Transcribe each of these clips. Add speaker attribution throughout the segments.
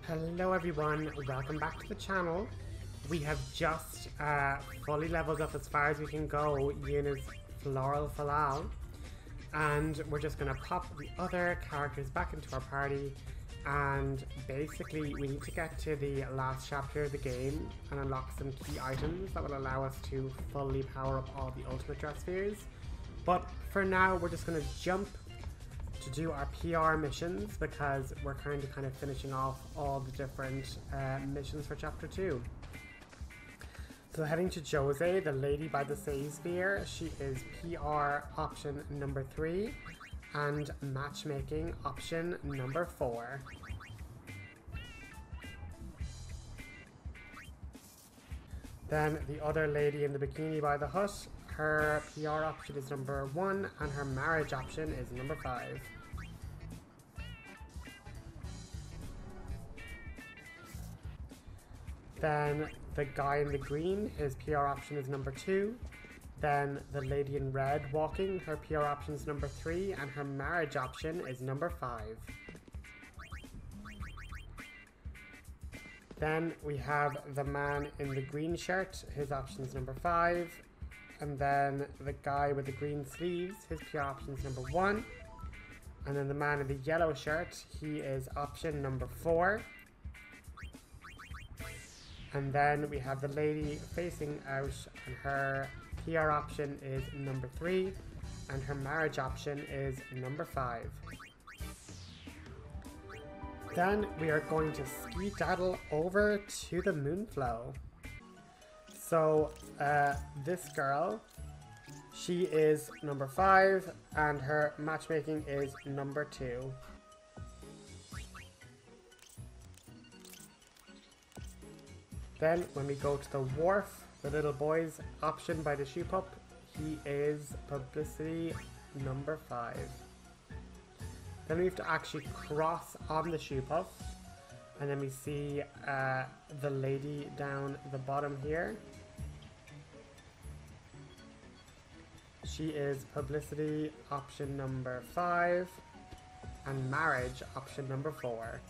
Speaker 1: Hello everyone, welcome back to the channel. We have just fully leveled up as far as we can go Yuna's Floral Falal, and we're just going to pop the other characters back into our party, and basically we need to get to the last chapter of the game and unlock some key items that will allow us to fully power up all the ultimate Dresspheres. But for now we're just going to jump to do our PR missions because we're kind of finishing off all the different missions for chapter 2. So heading to Jose, the lady by the Dressphere, she is PR option number 3 and matchmaking option number 4. Then the other lady in the bikini by the hut, her PR option is number 1 and her marriage option is number 5. Then the guy in the green, his PR option is number 2. Then the lady in red walking, her PR option is number 3 and her marriage option is number 5. Then we have the man in the green shirt, his option is number 5. And then the guy with the green sleeves, his PR option is number 1. And then the man in the yellow shirt, he is option number 4. And then we have the lady facing out, and her PR option is number 3, and her marriage option is number 5. Then we are going to skedaddle over to the Moonflow. So this girl, she is number 5, and her matchmaking is number 2. Then when we go to the wharf, the little boy's option by the shoe pup, he is publicity number 5. Then we have to actually cross on the shoe puff, and then we see the lady down the bottom here. She is publicity option number 5 and marriage option number 4.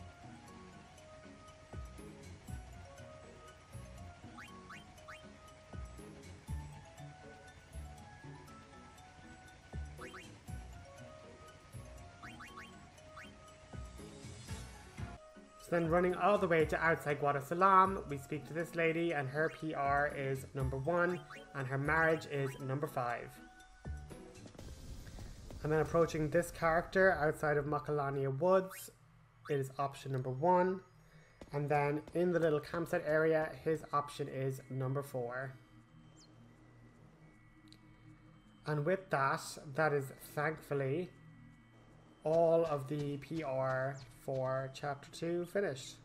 Speaker 1: So then running all the way to outside Guadalsalam, we speak to this lady and her PR is number 1 and her marriage is number 5. And then approaching this character outside of Macalania Woods, it is option number 1. And then in the little campsite area, his option is number 4. And with that, that is thankfully all of the PR for chapter 2 finished.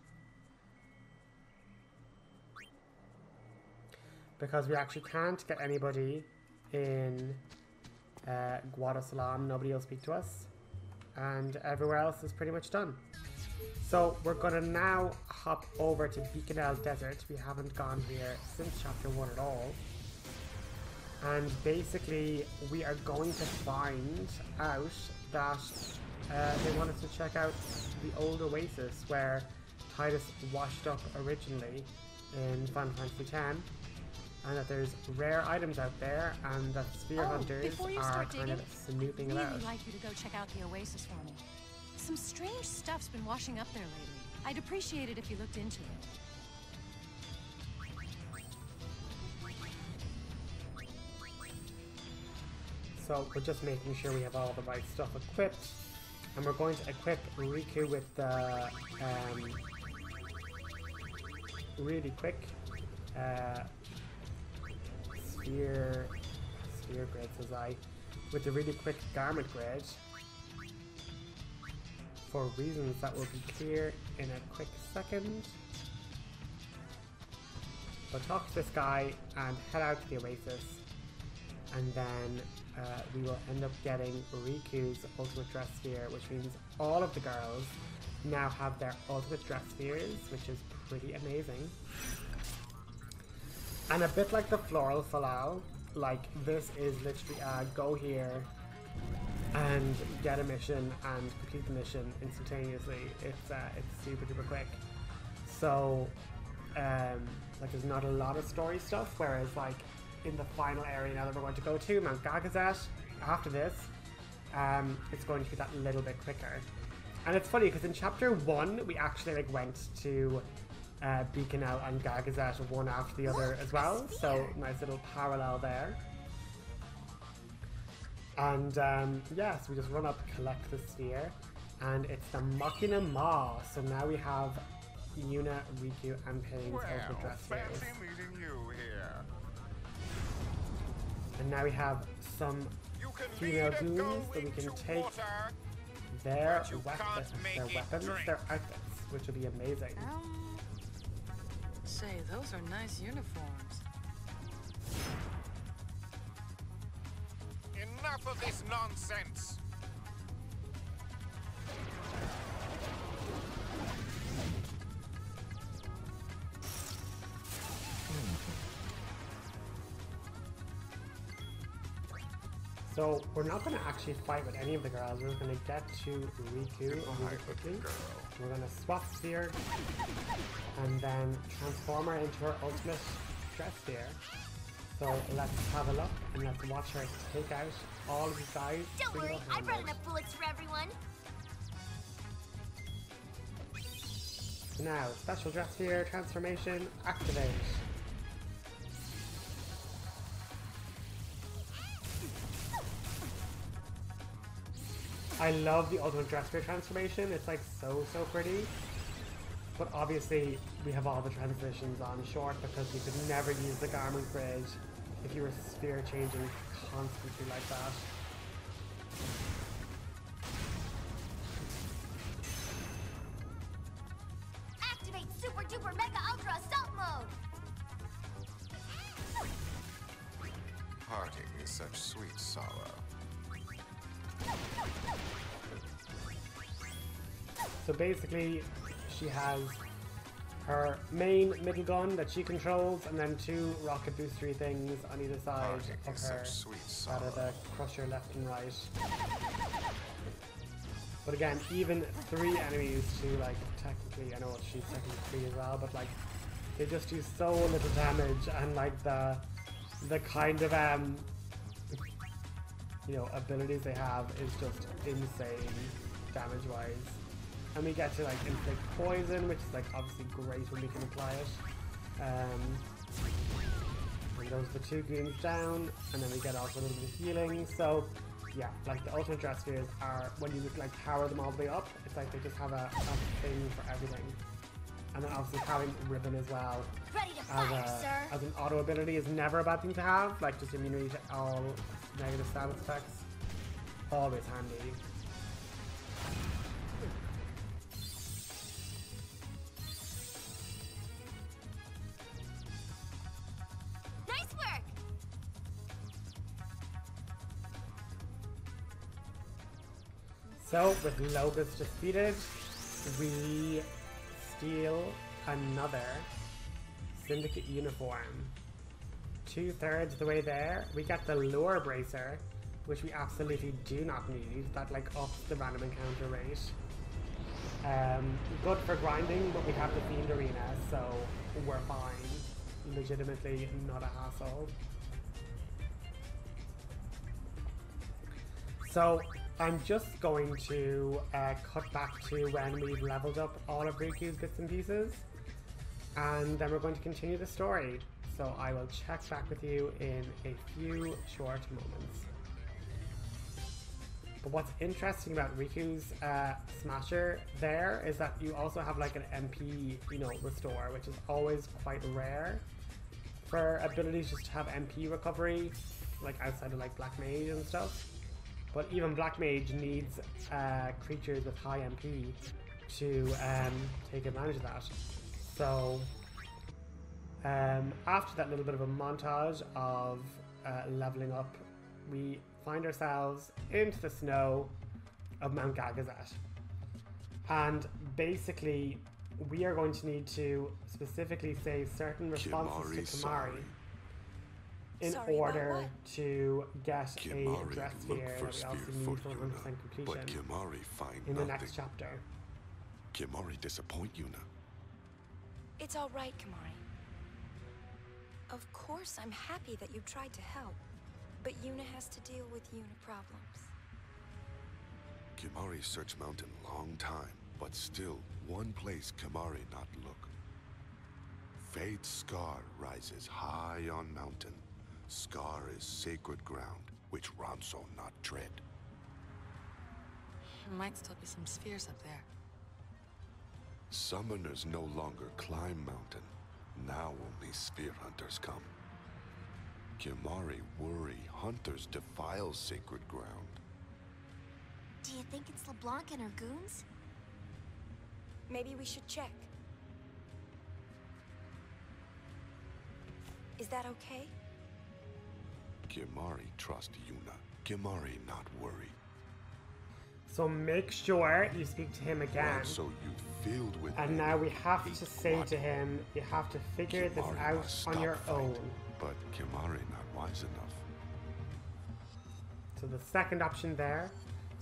Speaker 1: Because we actually can't get anybody in Guadalsalam, nobody will speak to us, and everywhere else is pretty much done. So we're gonna now hop over to Beaconell Desert. We haven't gone here since chapter 1 at all. And basically we are going to find out that they want us to check out the old Oasis where Titus washed up originally in Final Fantasy X, and that there's rare items out there and that sphere hunters are kind of snooping about.
Speaker 2: I'd really like you to go check out the Oasis for me. Some strange stuff's been washing up there lately. I'd appreciate it if you looked into it.
Speaker 1: So we're just making sure we have all the right stuff equipped. And we're going to equip Rikku with the really quick sphere grid, says I, with the really quick garment grid for reasons that will be clear in a quick second. We'll talk to this guy and head out to the Oasis, and then we will end up getting Rikku's ultimate Dressphere, which means all of the girls now have their ultimate Dresspheres, which is pretty amazing. And a bit like the Floral Falal, like this is literally a go here and get a mission and complete the mission instantaneously. It's super duper quick. So, like there's not a lot of story stuff, whereas like in the final area now that we're going to go to, Mt Gagazet, after this, it's going to be that little bit quicker. And it's funny because in chapter 1 we actually like went to Beaconel and Gagazet one after the other as well, so nice little parallel there. And yeah, so we just run up, collect the sphere, and it's the Machina Ma. So now we have Yuna, Rikku, and Ping's ultimate Dresspheres. And now we have some female goons that we can take their weapons, their outfits, which will be amazing.
Speaker 3: Say, those are nice uniforms.
Speaker 4: Enough of this nonsense!
Speaker 1: So we're not going to actually fight with any of the girls. We're just going to get to Rikku really quickly. We're going to swap sphere and then transform her into her ultimate Dressphere. So let's have a look and let's watch her take out all of these guys.
Speaker 5: Don't worry, I brought enough bullets for everyone.
Speaker 1: So now, special Dressphere transformation, activate. I love the ultimate Dressphere transformation. It's like so pretty. But obviously we have all the transitions on short because you could never use the garment bridge if you were sphere changing constantly like that.
Speaker 5: Activate Super Duper Mega Ultra Assault Mode!
Speaker 4: Parting is such sweet sorrow.
Speaker 1: So basically, she has her main middle gun that she controls, and then 2 rocket boostery things on either side of her that are the crusher left and right. But again, even 3 enemies to like technically, I know she's technically 3 as well, but like they just do so little damage, and like the kind of you know, abilities they have is just insane damage wise. And we get to like inflict poison, which is like obviously great when we can apply it. And those are the 2 goons down, and then we get also a little bit of healing. So yeah, like the ultimate Dresspheres are, when you like power them all the way up, it's like they just have a thing for everything. And then obviously having ribbon as well as an auto ability is never a bad thing to have. Like just immunity to all negative status effects, always handy.
Speaker 5: Nice work!
Speaker 1: So with Logos defeated, we steal another Syndicate uniform. 2/3 of the way there, we get the Lure Bracer, which we absolutely do not need. That like ups the random encounter rate. Good for grinding, but we have the Fiend Arena, so we're fine. Legitimately not a hassle. So I'm just going to cut back to when we've leveled up all of Rikku's bits and pieces, and then we're going to continue the story. So I will check back with you in a few short moments. But what's interesting about Rikku's Smasher there is that you also have like an MP, you know, restore, which is always quite rare for abilities just to have MP recovery, like outside of like Black Mage and stuff. But even Black Mage needs creatures with high MP to take advantage of that. So after that little bit of a montage of leveling up, we find ourselves into the snow of Mt Gagazet. And basically, we are going to need to specifically say certain responses to Kimahri in order to get a Dressphere that we also need for 100% completion in the next chapter.
Speaker 6: Kimahri disappoint Yuna. It's all right, Kimari. Of course, I'm happy that you tried to help, but Yuna has to deal with Yuna problems.
Speaker 7: Kimari searched mountain long time, but still one place Kimari not look. Fate's scar rises high on mountain. Scar is sacred ground, which Ronso not tread.
Speaker 3: There might still be some spheres up there.
Speaker 7: Summoners no longer climb mountain. Now only sphere hunters come. Kimari worry hunters defile sacred ground.
Speaker 5: Do you think it's LeBlanc and her goons?
Speaker 6: Maybe we should check. Is that okay?
Speaker 7: Kimari trust Yuna. Kimari not worry.
Speaker 1: So make sure you speak to him again.
Speaker 7: So you filled with
Speaker 1: And now we have to say to him, you have to figure this out on your own.
Speaker 7: But Kimari not wise enough.
Speaker 1: So the second option there,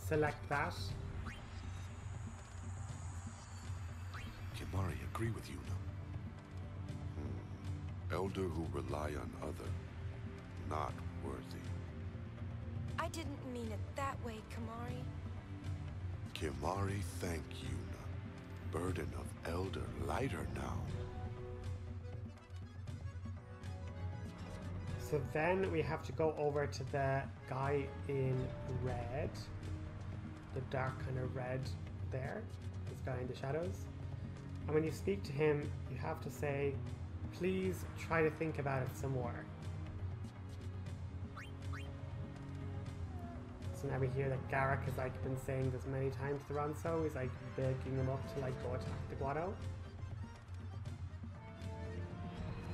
Speaker 1: select that.
Speaker 7: Kimari agree with Yuna. Elder who rely on other, not worthy.
Speaker 6: I didn't mean it that way, Kimari.
Speaker 7: Kimari thank Yuna. Burden of elder lighter now.
Speaker 1: So then we have to go over to the guy in red. The dark kind of red there. This guy in the shadows. And when you speak to him, you have to say, please try to think about it some more. So now we hear that Garrick has like been saying this many times to Ronso. He's like begging him up to like go attack the Guado.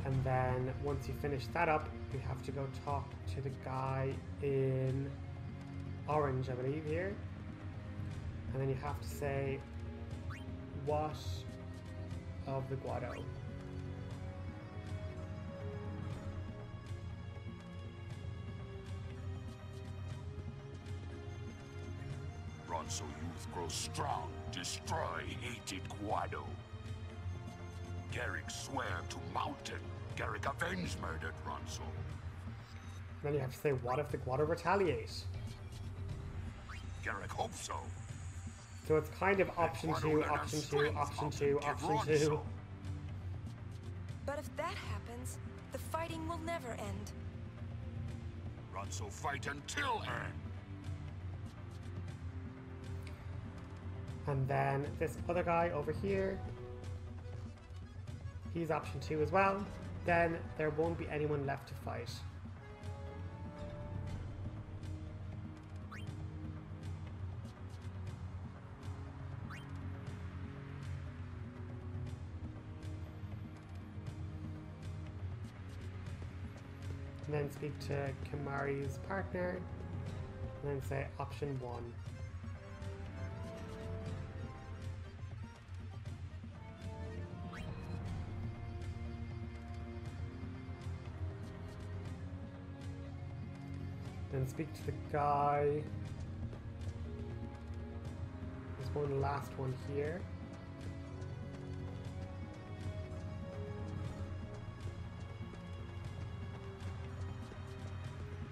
Speaker 1: And then once you finish that up, you have to go talk to the guy in orange, I believe, here. And then you have to say, what of the Guado?
Speaker 8: Ronso youth grows strong, destroy hated Guado. Garrick swear to mountain. Garrick avenge murdered Ronso.
Speaker 1: Then you have to say, what if the Guado retaliate?
Speaker 8: Garrick hope so.
Speaker 1: So it's kind of option 2, option 2, option 2, option 2.
Speaker 6: But if that happens, the fighting will never end.
Speaker 8: Ronso fight until end.
Speaker 1: And then this other guy over here, he's option 2 as well. Then there won't be anyone left to fight. And then speak to Kimari's partner, and then say option 1. Then speak to the guy. There's one last one here.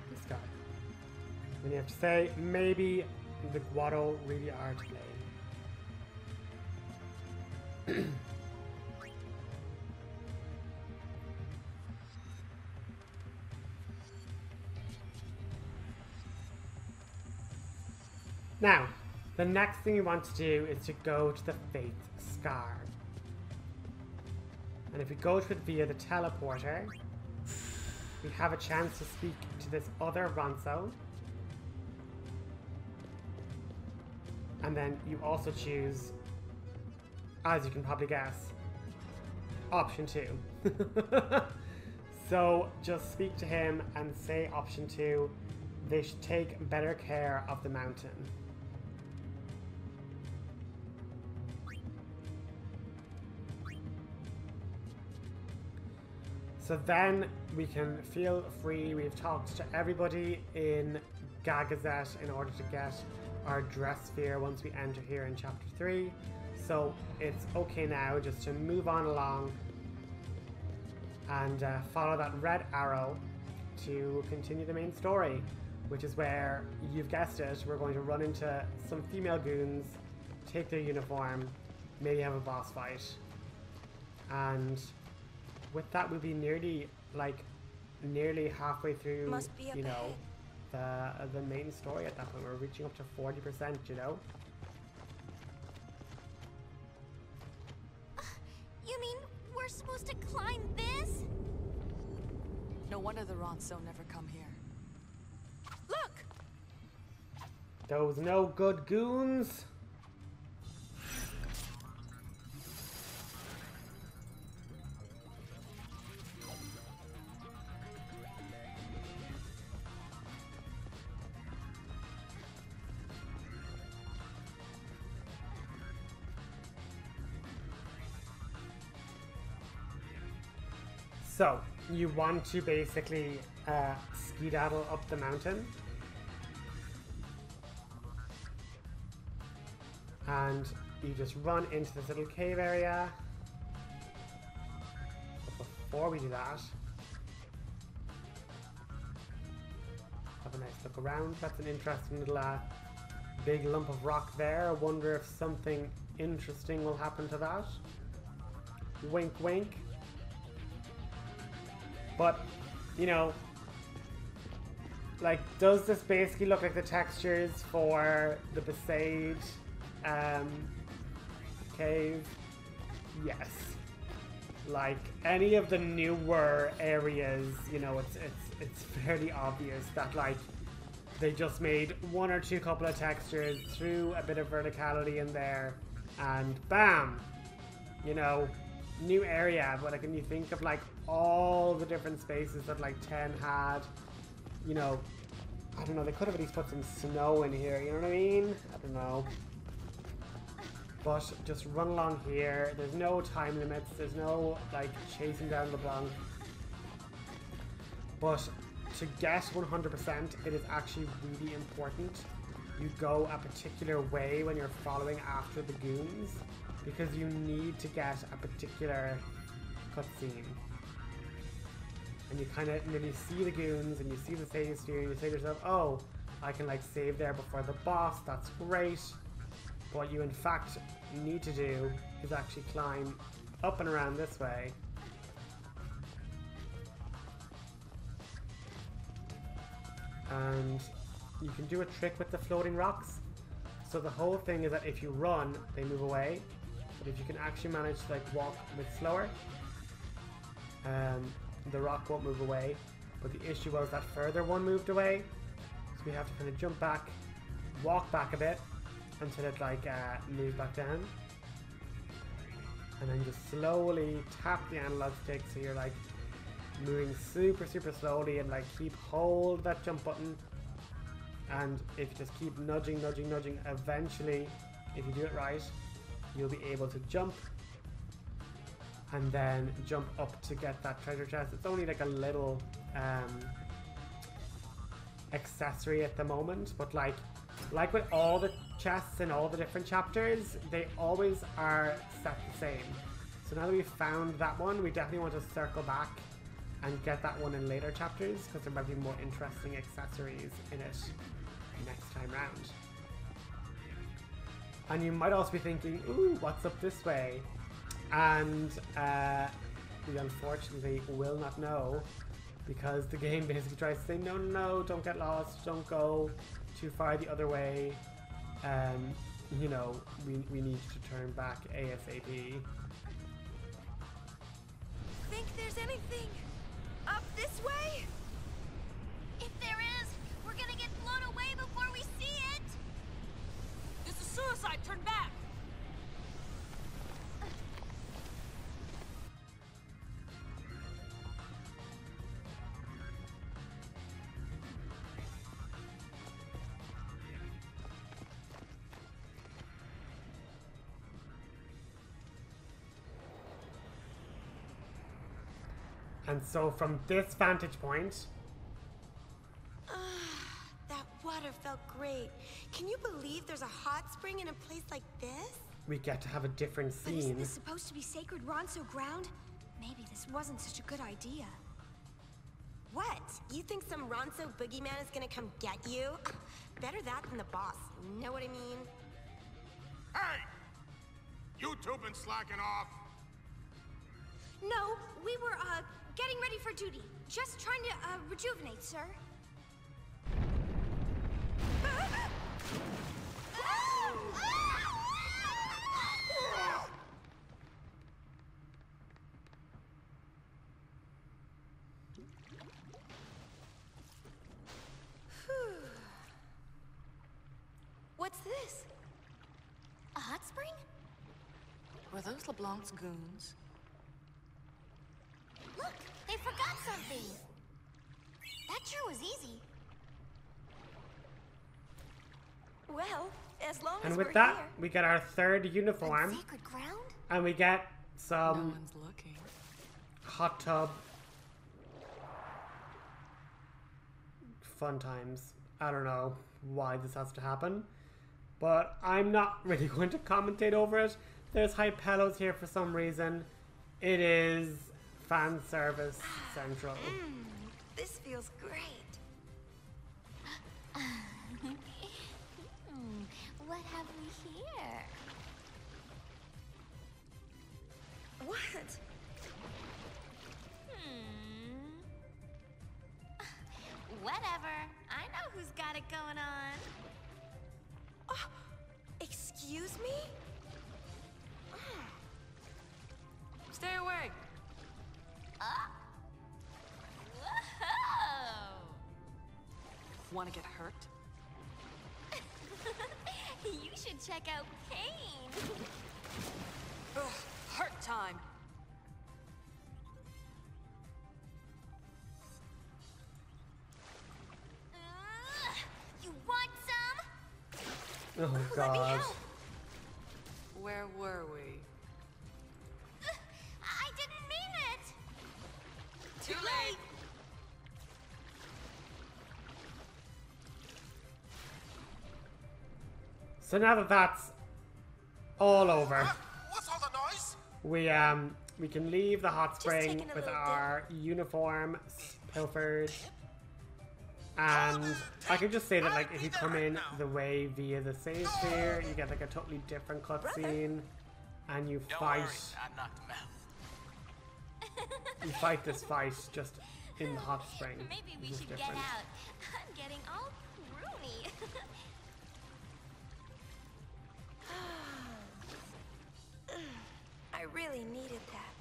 Speaker 1: This guy. Then you have to say, maybe the Guado really are to blame. Now, the next thing you want to do is to go to the Faith Scar. And if we go to it via the teleporter, we have a chance to speak to this other Ronso. And then you also choose, as you can probably guess, option 2. So just speak to him and say option 2. They should take better care of the mountain. So then we can feel free. We've talked to everybody in Gagazet in order to get our Dressphere once we enter here in chapter 3. So it's okay now just to move on along and follow that red arrow to continue the main story, which is where, you've guessed it, we're going to run into some female goons, take their uniform, maybe have a boss fight. And with that, we'll be nearly halfway through,
Speaker 6: Must be up
Speaker 1: you know, the main story at that point. We're reaching up to 40%, you know?
Speaker 5: You mean we're supposed to climb this?
Speaker 3: No wonder the Ronso never come here. Look!
Speaker 1: Those no good goons. So, you want to basically skedaddle up the mountain. And you just run into this little cave area. But before we do that, have a nice look around. That's an interesting little big lump of rock there. I wonder if something interesting will happen to that. Wink, wink. But, you know, like, does this basically look like the textures for the Besaid cave? Yes. Like, any of the newer areas, you know, it's fairly obvious that, like, they just made one or two couple of textures, threw a bit of verticality in there, and bam! You know, new area. But like, when you think of like all the different spaces that like 10 had, you know, I don't know, they could have at least put some snow in here, you know what I mean? I don't know. But just run along here. There's no time limits. There's no like chasing down Le Blanc. But to get 100%, it is actually really important you go a particular way when you're following after the goons, because you need to get a particular cutscene. And you kind of, when you see the goons and you see the Dressphere, you say to yourself, oh, I can like save there before the boss, that's great. What you in fact need to do is actually climb up and around this way. And you can do a trick with the floating rocks. So the whole thing is that if you run, they move away. But if you can actually manage to like walk a bit slower, the rock won't move away. But the issue was that further one moved away. So we have to kind of jump back, walk back a bit until it like moves back down. And then just slowly tap the analog stick so you're like moving super slowly, and like keep hold that jump button. And if you just keep nudging, eventually, if you do it right, you'll be able to jump and then jump up to get that treasure chest. It's only like a little accessory at the moment, but like with all the chests in all the different chapters, they always are set the same. So now that we've found that one, we definitely want to circle back and get that one in later chapters, because there might be more interesting accessories in it next time round. And you might also be thinking, ooh, what's up this way? And we unfortunately will not know, because the game basically tries to say, no, don't get lost, don't go too far the other way. You know, we need to turn back ASAP.
Speaker 6: Think there's anything up this way?
Speaker 5: If there is, we're gonna get blown away before we see it!
Speaker 3: This is suicide! Turn back!
Speaker 1: And so from this vantage point,
Speaker 6: That water felt great. Can you believe there's a hot spring in a place like this?
Speaker 1: we get to have a different
Speaker 5: But isn't
Speaker 1: scene.
Speaker 5: this supposed to be sacred Ronso ground?
Speaker 6: Maybe this wasn't such a good idea.
Speaker 9: What? You think some Ronso boogeyman is gonna come get you? Better that than the boss. Know what I mean?
Speaker 4: Hey! You two been slacking off?
Speaker 5: No, we were, getting ready for duty. Just trying to, rejuvenate, sir.
Speaker 6: What's this?
Speaker 5: A hot spring?
Speaker 3: Were those LeBlanc's goons?
Speaker 5: Look, they forgot something. That sure was easy.
Speaker 6: Well, as long
Speaker 1: And
Speaker 6: as
Speaker 1: with
Speaker 6: we're
Speaker 1: that,
Speaker 6: here.
Speaker 1: we get our third uniform.
Speaker 5: On sacred ground?
Speaker 1: And we get
Speaker 3: No
Speaker 1: some
Speaker 3: one's looking.
Speaker 1: hot tub fun times. I don't know why this has to happen, but I'm not really going to commentate over it. There's high pillows here for some reason. It is fan service central.
Speaker 6: This feels great.
Speaker 5: What have we here?
Speaker 6: What?
Speaker 5: Whatever. I know who's got it going on.
Speaker 6: Oh, excuse me?
Speaker 3: Stay away!
Speaker 5: Whoa!
Speaker 3: Want to get hurt?
Speaker 5: You should check out Pain.
Speaker 3: Ugh, hurt time!
Speaker 5: You want some?
Speaker 1: Oh
Speaker 5: Let me
Speaker 1: god.
Speaker 5: help.
Speaker 3: Where were we?
Speaker 5: I didn't mean it.
Speaker 3: Too late!
Speaker 1: So now that that's all over,
Speaker 4: What's all the noise?
Speaker 1: we can leave the hot spring
Speaker 6: taking a
Speaker 1: with
Speaker 6: little
Speaker 1: our uniform pilfered. And I can just say that, like, if you come in the way via the save sphere, you get like a totally different cutscene, and you fight.
Speaker 10: I'm not the mouth.
Speaker 1: You fight this fight just in the hot spring.
Speaker 5: Maybe we
Speaker 1: It's
Speaker 5: should
Speaker 1: just
Speaker 5: get
Speaker 1: different.
Speaker 5: out. I'm getting all croony.
Speaker 6: I really needed that.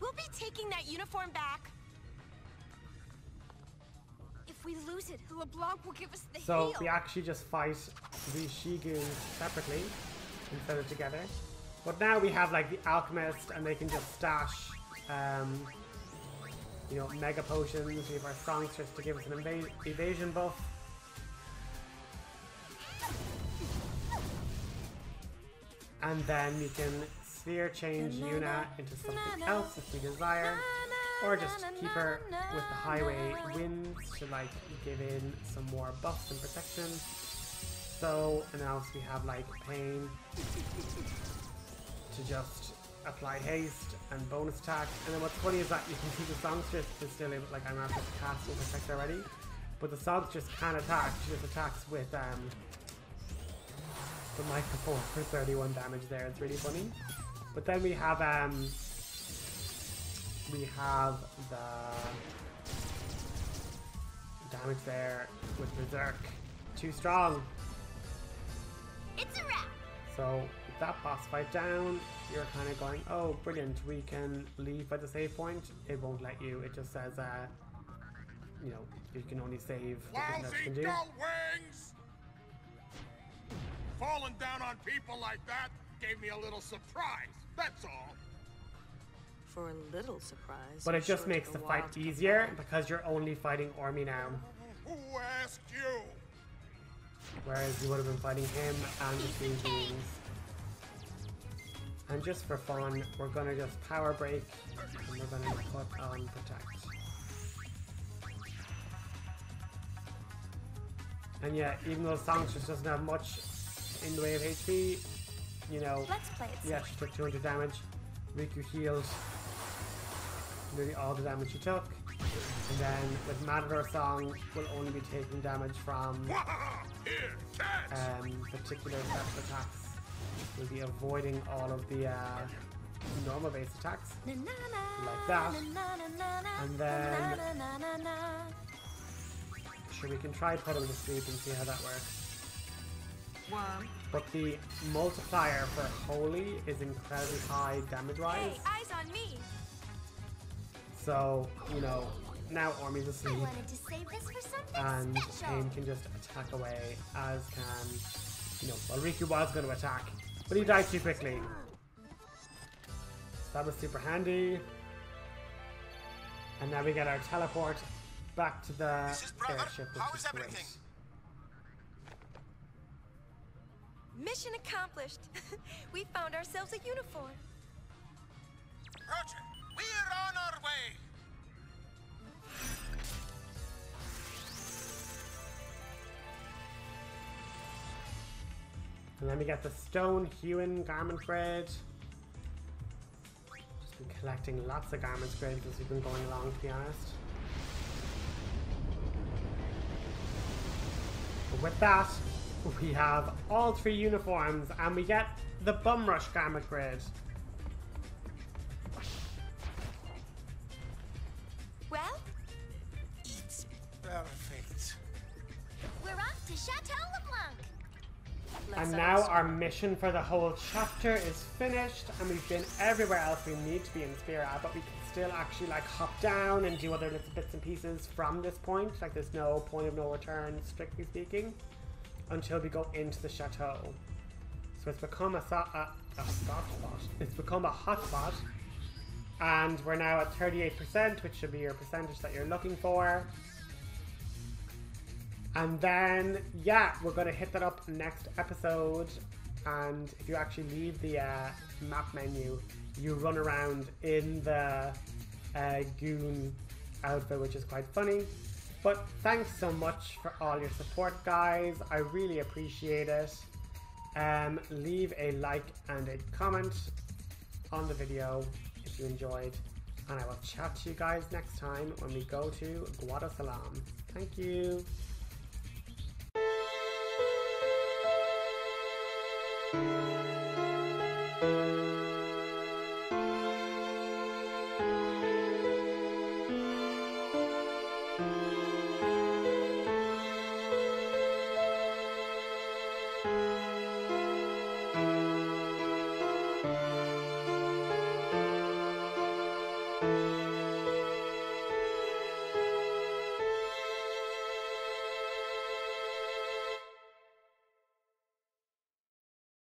Speaker 9: We'll be taking that uniform back.
Speaker 5: If we lose it, LeBlanc will give us the
Speaker 1: So
Speaker 5: heel.
Speaker 1: we actually just fight these she-goons separately instead of together. But now we have like the alchemist, and they can just stash, you know, mega potions. We have our songstress to give us an evasion buff. And then we can sphere change Yuna into something else if we desire. Or just keep her with the highway winds to like give in some more buffs and protection. So, and then obviously we have like Pain to just apply haste and bonus attack. And then what's funny is that you can see the songstress is still able, like I'm not just cast and protect already. But the songstress can attack, she just attacks with the microphone for 31 damage there. It's really funny. But then we have the damage there with Berserk. Too strong.
Speaker 5: It's a wrap.
Speaker 1: So with that boss fight down, you're kind of going, oh brilliant, we can leave by the save point. It won't let you. It just says, you know, you can only save what you
Speaker 4: Lousy
Speaker 1: can do.
Speaker 4: gull wings! Falling down on people like that gave me a little surprise, that's all.
Speaker 3: For a little surprise.
Speaker 1: But it
Speaker 3: you're
Speaker 1: just
Speaker 3: sure
Speaker 1: makes
Speaker 3: took
Speaker 1: the
Speaker 3: a
Speaker 1: fight
Speaker 3: while to come
Speaker 1: easier
Speaker 3: back.
Speaker 1: because you're only fighting Ormy now.
Speaker 4: Who asked you?
Speaker 1: Whereas you would have been fighting him and the three beings. And just for fun, we're gonna just power break and we're gonna put on protect. And yeah, even though Songstress doesn't have much in the way of HP, you know,
Speaker 6: Let's play it
Speaker 1: yeah, she took 200 damage. Rikku healed nearly all the damage she took. And then with Matador Song, we'll only be taking damage from particular special attacks. We'll be avoiding all of the normal base attacks. Like that. And then sure, we can try put him to sleep and see how that works. But the multiplier for Holy is incredibly high damage-wise.
Speaker 6: Hey, eyes on me.
Speaker 1: So, you know, now Ormy's asleep.
Speaker 5: I wanted to save this for something
Speaker 1: And
Speaker 5: special.
Speaker 1: Pain can just attack away, as can, you know, well, Rikku was going to attack, but he died too quickly. So that was super handy. And now we get our teleport back to the airship, which is great.
Speaker 6: Mission accomplished. We found ourselves a uniform.
Speaker 4: Roger, we're on our way.
Speaker 1: And then we get the Stone Hewn Garment Grid. Just been collecting lots of garment grids as we've been going along, to be honest. But with that, we have all 3 uniforms, and we get the Bum Rush Garment Grid.
Speaker 6: Well,
Speaker 4: It's perfect.
Speaker 5: We're off to Chateau Le Blanc.
Speaker 1: And now our mission for the whole chapter is finished, and we've been everywhere else we need to be in Sphere at, but we can still actually like hop down and do other little bits and pieces from this point. Like there's no point of no return, strictly speaking, until we go into the chateau. So it's become a soft spot. It's become a hot spot, and we're now at 38%, which should be your percentage that you're looking for. And then, yeah, we're going to hit that up next episode. And if you actually leave the map menu, you run around in the goon outfit, which is quite funny. But thanks so much for all your support, guys. I really appreciate it. Leave a like and a comment on the video if you enjoyed. And I will chat to you guys next time when we go to Guadalcanal. Thank you.